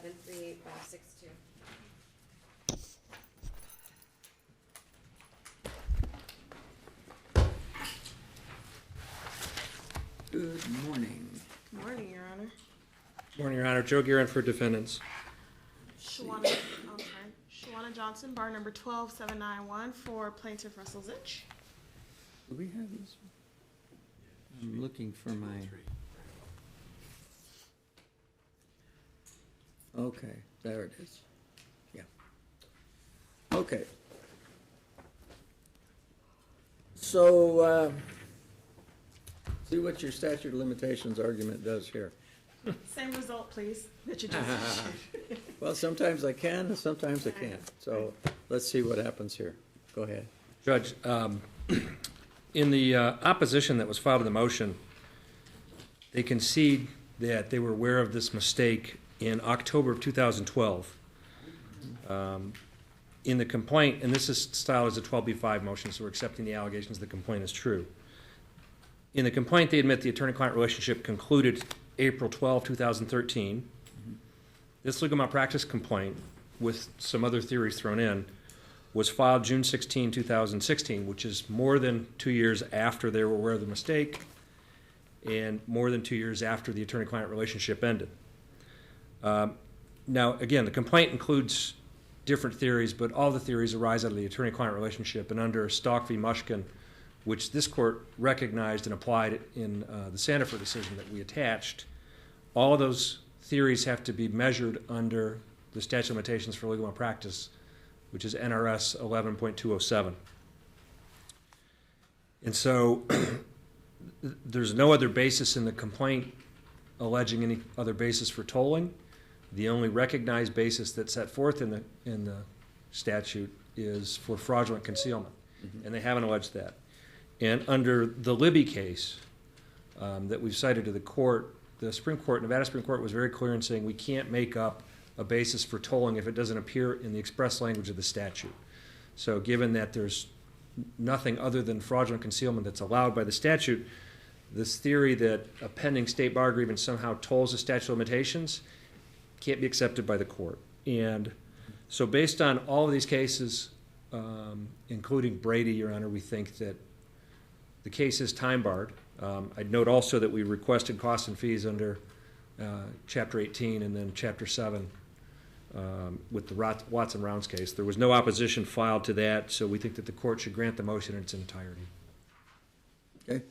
387-38562. Good morning. Good morning, Your Honor. Morning, Your Honor. Joe Guerin for defendants. Shawana Johnson, bar number 12791 for Plaintiff Russell Zitch. Do we have this? I'm looking for my... Okay, there it is. Yeah. Okay. So, see what your statute of limitations argument does here. Same result, please, that you just issued. Well, sometimes I can and sometimes I can't. So let's see what happens here. Go ahead. Judge, in the opposition that was filed to the motion, they concede that they were aware of this mistake in October of 2012. In the complaint, and this is styled as a 12b-5 motion, so we're accepting the allegations of the complaint as true. In the complaint, they admit the attorney-client relationship concluded April 12, 2013. This legal malpractice complaint, with some other theories thrown in, was filed June 16, 2016, which is more than 2 years after they were aware of the mistake and more than 2 years after the attorney-client relationship ended. Now, again, the complaint includes different theories, but all the theories arise out of the attorney-client relationship, and under Stock v. Mushkin, which this court recognized and applied in the Sandifer decision that we attached, all of those theories have to be measured under the statute of limitations for legal malpractice, which is NRS 11.207. And so there's no other basis in the complaint alleging any other basis for tolling. The only recognized basis that's set forth in the statute is for fraudulent concealment, and they haven't alleged that. And under the Libby case that we've cited to the court, the Supreme Court, Nevada Supreme Court, was very clear in saying we can't make up a basis for tolling if it doesn't appear in the express language of the statute. So given that there's nothing other than fraudulent concealment that's allowed by the statute, this theory that a pending state bar grievance somehow tolls the statute of limitations can't be accepted by the court. And so based on all of these cases, including Brady, Your Honor, we think that the case is time barred. I'd note also that we requested costs and fees under Chapter 18 and then Chapter 7 with the Watson-Rounds case. There was no opposition filed to that, so we think that the court should grant the motion in its entirety. Okay.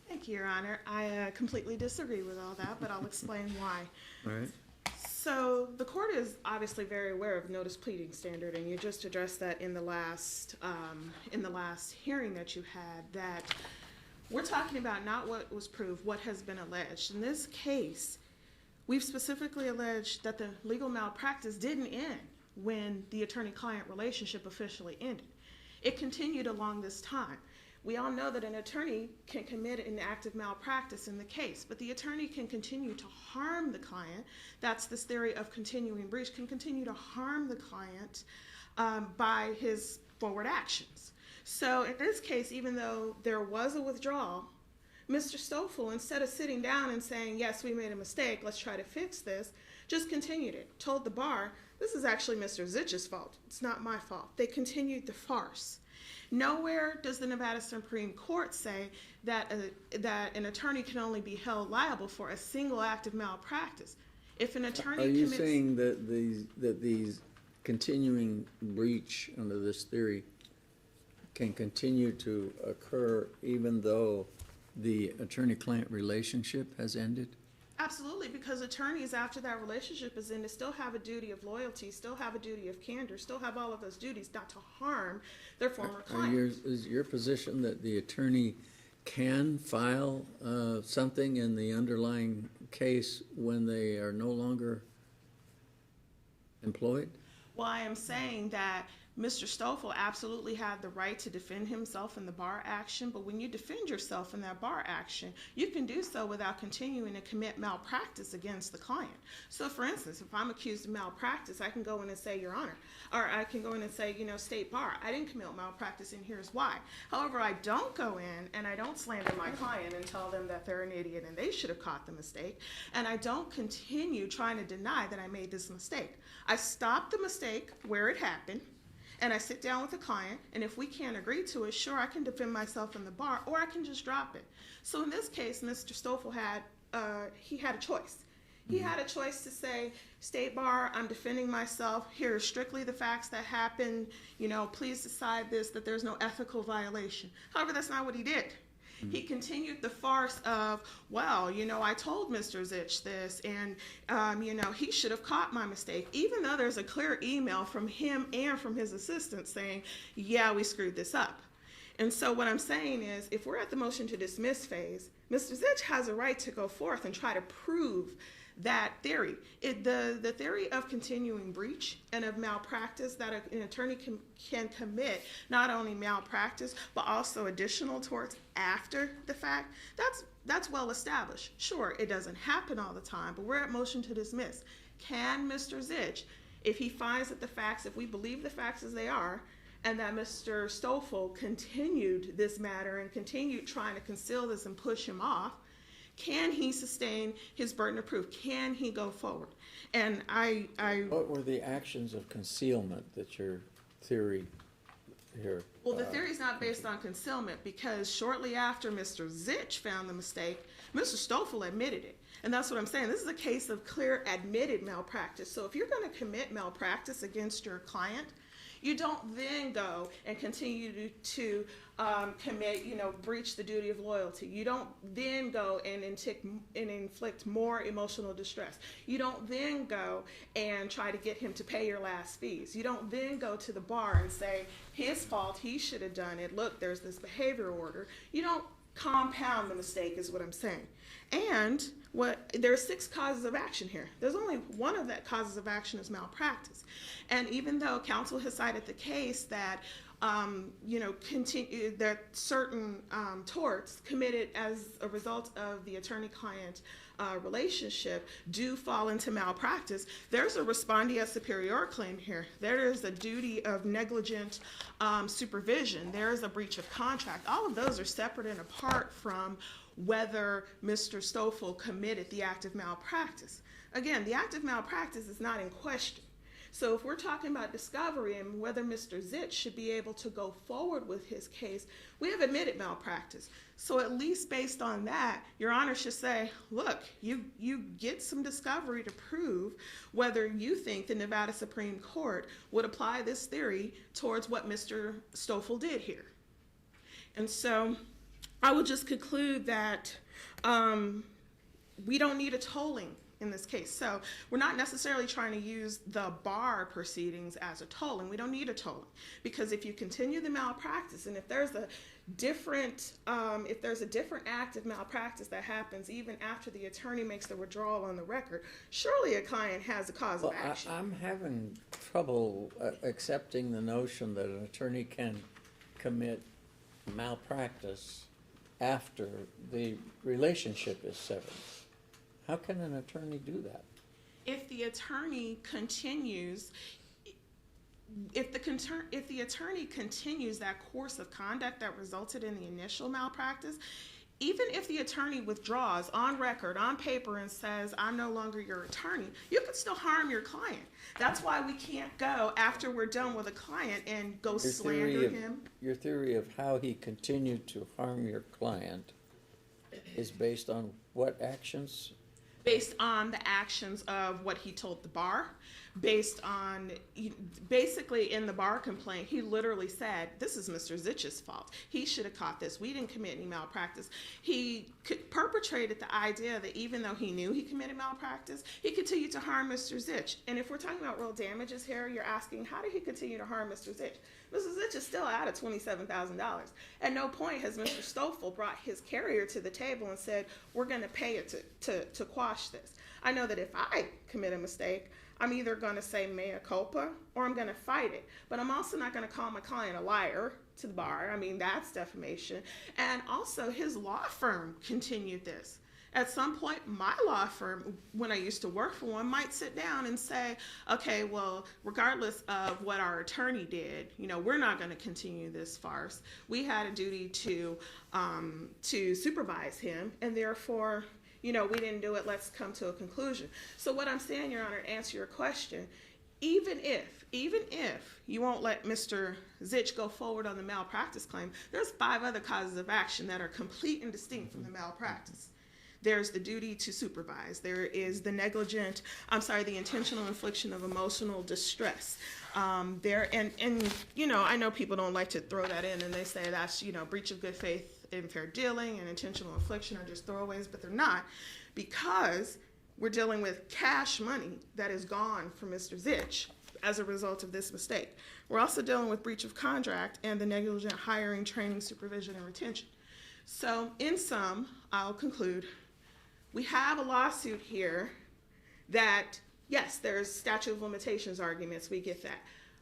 Thank you, Your Honor. I completely disagree with all that, but I'll explain why. All right. So the court is obviously very aware of notice pleading standard, and you just addressed that in the last hearing that you had, that we're talking about not what was proved, what has been alleged. In this case, we've specifically alleged that the legal malpractice didn't end when the attorney-client relationship officially ended. It continued along this time. We all know that an attorney can commit an act of malpractice in the case, but the attorney can continue to harm the client. That's this theory of continuing breach, can continue to harm the client by his forward actions. So in this case, even though there was a withdrawal, Mr. Stoffel, instead of sitting down and saying, yes, we made a mistake, let's try to fix this, just continued it, told the bar, this is actually Mr. Zitch's fault. It's not my fault. They continued the farce. Nowhere does the Nevada Supreme Court say that an attorney can only be held liable for a single act of malpractice. If an attorney Are you saying that these continuing breach under this theory can continue to occur even though the attorney-client relationship has ended? Absolutely, because attorneys, after that relationship is ended, still have a duty of loyalty, still have a duty of candor, still have all of those duties not to harm their former client. Is your position that the attorney can file something in the underlying case when they are no longer employed? Well, I am saying that Mr. Stoffel absolutely had the right to defend himself in the bar action, but when you defend yourself in that bar action, you can do so without continuing to commit malpractice against the client. So for instance, if I'm accused of malpractice, I can go in and say, Your Honor, or I can go in and say, State Bar, I didn't commit malpractice and here's why. However, I don't go in and I don't slander my client and tell them that they're an idiot and they should have caught the mistake, and I don't continue trying to deny that I made this mistake. I stop the mistake where it happened, and I sit down with the client, and if we can't agree to it, sure, I can defend myself in the bar, or I can just drop it. So in this case, Mr. Stoffel had a choice. He had a choice to say, State Bar, I'm defending myself. Here are strictly the facts that happened. Please decide this, that there's no ethical violation. However, that's not what he did. He continued the farce of, well, I told Mr. Zitch this, and, he should have caught my mistake, even though there's a clear email from him and from his assistant saying, yeah, we screwed this up. And so what I'm saying is, if we're at the motion to dismiss phase, Mr. Zitch has a right to go forth and try to prove that theory. The theory of continuing breach and of malpractice, that an attorney can commit not only malpractice, but also additional torts after the fact, that's well established. Sure, it doesn't happen all the time, but we're at motion to dismiss. Can Mr. Zitch, if he finds that the facts, if we believe the facts as they are, and that Mr. Stoffel continued this matter and continued trying to conceal this and push him off, can he sustain his burden of proof? Can he go forward? And What were the actions of concealment that your theory here? Well, the theory is not based on concealment, because shortly after Mr. Zitch found the mistake, Mr. Stoffel admitted it. And that's what I'm saying. This is a case of clear admitted malpractice. So if you're going to commit malpractice against your client, you don't then go and continue to commit, breach the duty of loyalty. You don't then go and inflict more emotional distress. You don't then go and try to get him to pay your last fees. You don't then go to the bar and say, his fault, he should have done it. Look, there's this behavior order. You don't compound the mistake, is what I'm saying. And there are 6 causes of action here. There's only one of that causes of action is malpractice. And even though counsel has cited the case that that certain torts committed as a result of the attorney-client relationship do fall into malpractice, there's a respondeat superior claim here. There is a duty of negligent supervision. There is a breach of contract. All of those are separate and apart from whether Mr. Stoffel committed the act of malpractice. Again, the act of malpractice is not in question. So if we're talking about discovery and whether Mr. Zitch should be able to go forward with his case, we have admitted malpractice. So at least based on that, Your Honor should say, look, you get some discovery to prove whether you think the Nevada Supreme Court would apply this theory towards what Mr. Stoffel did here. And so I will just conclude that we don't need a tolling in this case. So we're not necessarily trying to use the bar proceedings as a tolling. We don't need a tolling, because if you continue the malpractice, and if there's a different act of malpractice that happens even after the attorney makes the withdrawal on the record, surely a client has a cause of action. I'm having trouble accepting the notion that an attorney can commit malpractice after the relationship is severed. How can an attorney do that? If the attorney continues, if the attorney continues that course of conduct that resulted in the initial malpractice, even if the attorney withdraws on record, on paper, and says, I'm no longer your attorney, you could still harm your client. That's why we can't go after we're done with a client and go slander him. Your theory of how he continued to harm your client is based on what actions? Based on the actions of what he told the bar, based on, basically in the bar complaint, he literally said, this is Mr. Zitch's fault. He should have caught this. We didn't commit any malpractice. He perpetrated the idea that even though he knew he committed malpractice, he continued to harm Mr. Zitch. And if we're talking about real damages here, you're asking, how did he continue to harm Mr. Zitch? Mr. Zitch is still out at $27,000. At no point has Mr. Stoffel brought his carrier to the table and said, we're going to pay it to quash this. I know that if I commit a mistake, I'm either going to say mea culpa or I'm going to fight it. But I'm also not going to call my client a liar to the bar. I mean, that's defamation. And also, his law firm continued this. At some point, my law firm, when I used to work for one, might sit down and say, okay, well, regardless of what our attorney did, you know, we're not going to continue this farce. We had a duty to supervise him, and therefore, you know, we didn't do it. Let's come to a conclusion. So what I'm saying, Your Honor, to answer your question, even if you won't let Mr. Zitch go forward on the malpractice claim, there's 5 other causes of action that are complete and distinct from the malpractice. There's the duty to supervise. There is the the intentional infliction of emotional distress. And you know, I know people don't like to throw that in, and they say that's, you know, breach of good faith and fair dealing and intentional infliction are just throwaways, but they're not, because we're dealing with cash money that is gone from Mr. Zitch as a result of this mistake. We're also dealing with breach of contract and the negligent hiring, training, supervision, and retention. So in sum, I'll conclude. We have a lawsuit here that, yes, there's statute of limitations arguments. We get that.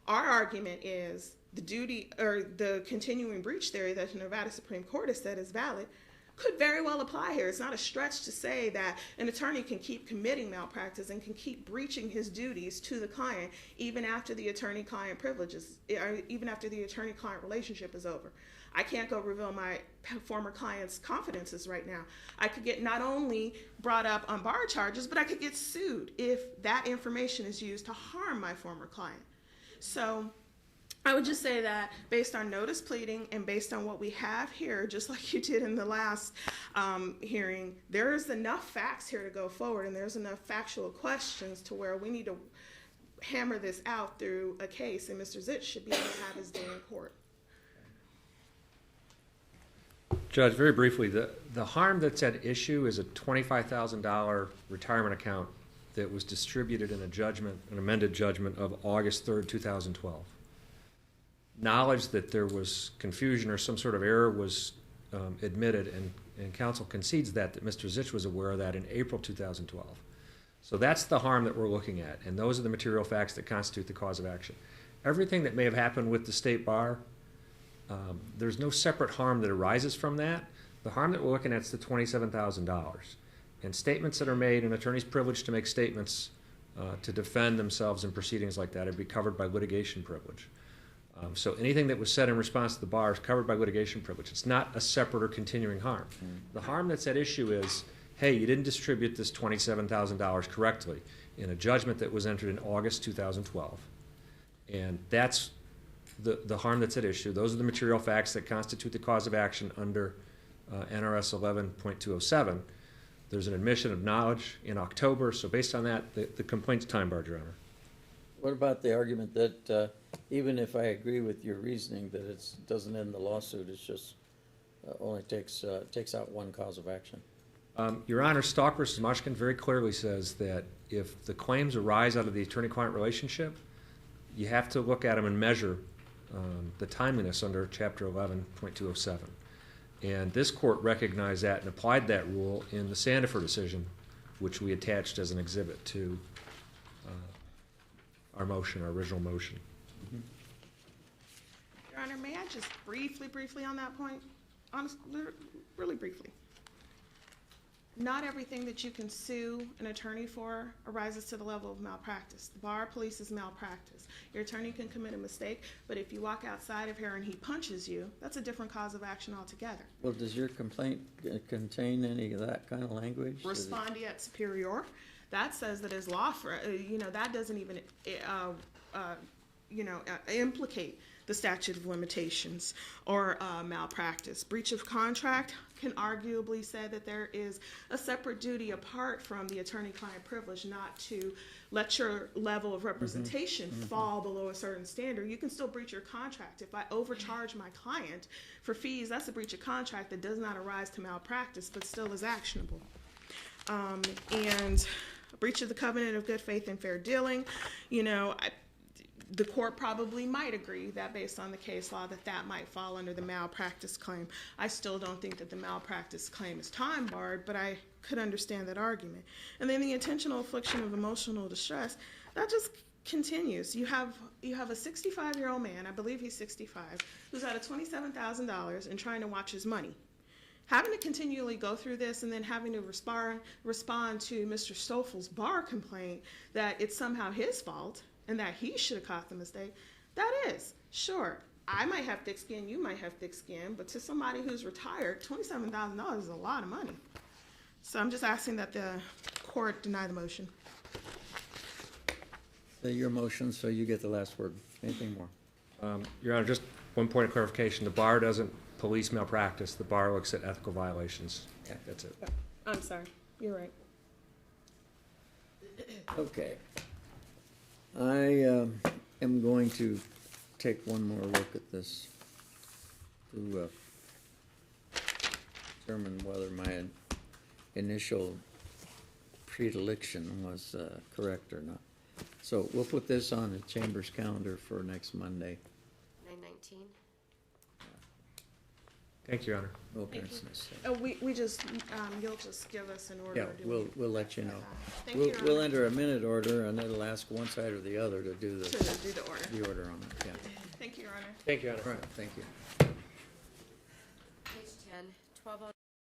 Our argument is the duty or the continuing breach theory that the Nevada Supreme Court has said is valid could very well apply here. It's not a stretch to say that an attorney can keep committing malpractice and can keep breaching his duties to the client even after the attorney-client privileges, or even after the attorney-client relationship is over. I can't go reveal my former client's confidences right now. I could get not only brought up on bar charges, but I could get sued if that information is used to harm my former client. So I would just say that based on notice pleading and based on what we have here, just like you did in the last hearing, there's enough facts here to go forward, and there's enough factual questions to where we need to hammer this out through a case, and Mr. Zitch should be able to have his day in court. Judge, very briefly, the harm that's at issue is a $25,000 retirement account that was distributed in a judgment, an amended judgment of August 3rd, 2012. Knowledge that there was confusion or some sort of error was admitted, and counsel concedes that Mr. Zitch was aware of that in April 2012. So that's the harm that we're looking at, and those are the material facts that constitute the cause of action. Everything that may have happened with the state bar, there's no separate harm that arises from that. The harm that we're looking at is the $27,000. And statements that are made, an attorney's privilege to make statements to defend themselves in proceedings like that would be covered by litigation privilege. So anything that was said in response to the bar is covered by litigation privilege. It's not a separate or continuing harm. The harm that's at issue is, hey, you didn't distribute this $27,000 correctly in a judgment that was entered in August 2012. And that's the harm that's at issue. Those are the material facts that constitute the cause of action under NRS 11.207. There's an admission of knowledge in October, so based on that, the complaint's time barred, Your Honor. What about the argument that even if I agree with your reasoning that it doesn't end the lawsuit, it's just only takes out one cause of action? Your Honor, Stock v. Mushkin very clearly says that if the claims arise out of the attorney-client relationship, you have to look at them and measure the timeliness under Chapter 11.207. And this court recognized that and applied that rule in the Sandifer decision, which we attached as an exhibit to our motion, our original motion. Your Honor, may I just briefly on that point? Honestly, really briefly. Not everything that you can sue an attorney for arises to the level of malpractice. The bar polices malpractice. Your attorney can commit a mistake, but if you walk outside of here and he punches you, that's a different cause of action altogether. Well, does your complaint contain any of that kind of language? Respondeat superior. That says that his law firm, that doesn't even, implicate the statute of limitations or malpractice. Breach of contract can arguably say that there is a separate duty apart from the attorney-client privilege not to let your level of representation fall below a certain standard. You can still breach your contract. If I overcharge my client for fees, that's a breach of contract that does not arise to malpractice but still is actionable. And breach of the covenant of good faith and fair dealing, the court probably might agree that based on the case law that might fall under the malpractice claim. I still don't think that the malpractice claim is time barred, but I could understand that argument. And then the intentional infliction of emotional distress, that just continues. You have a 65-year-old man, I believe he's 65, who's out of $27,000 and trying to watch his money. Having to continually go through this and then having to respond to Mr. Stoffel's bar complaint that it's somehow his fault and that he should have caught the mistake, that is, sure, I might have thick skin, you might have thick skin, but to somebody who's retired, $27,000 is a lot of money. So I'm just asking that the court deny the motion. Your motion, so you get the last word. Anything more? Your Honor, just one point of clarification. The bar doesn't police malpractice. The bar looks at ethical violations. Yeah. That's it. I'm sorry, you're right. Okay. I am going to take one more look at this to determine whether my initial predilection was correct or not. So we'll put this on the Chamber's calendar for next Monday. 9/19. Thank you, Your Honor. No Thank you. business. We just, you'll just give us an order. Yeah, or do we'll let you know. Thank you, Your We'll Honor. enter a minute order, and it'll ask one side or the other to do To the do the order. order on it, yeah. Thank you, Your Honor. Thank you, Your Honor. All right, thank you. Page 10, 1209.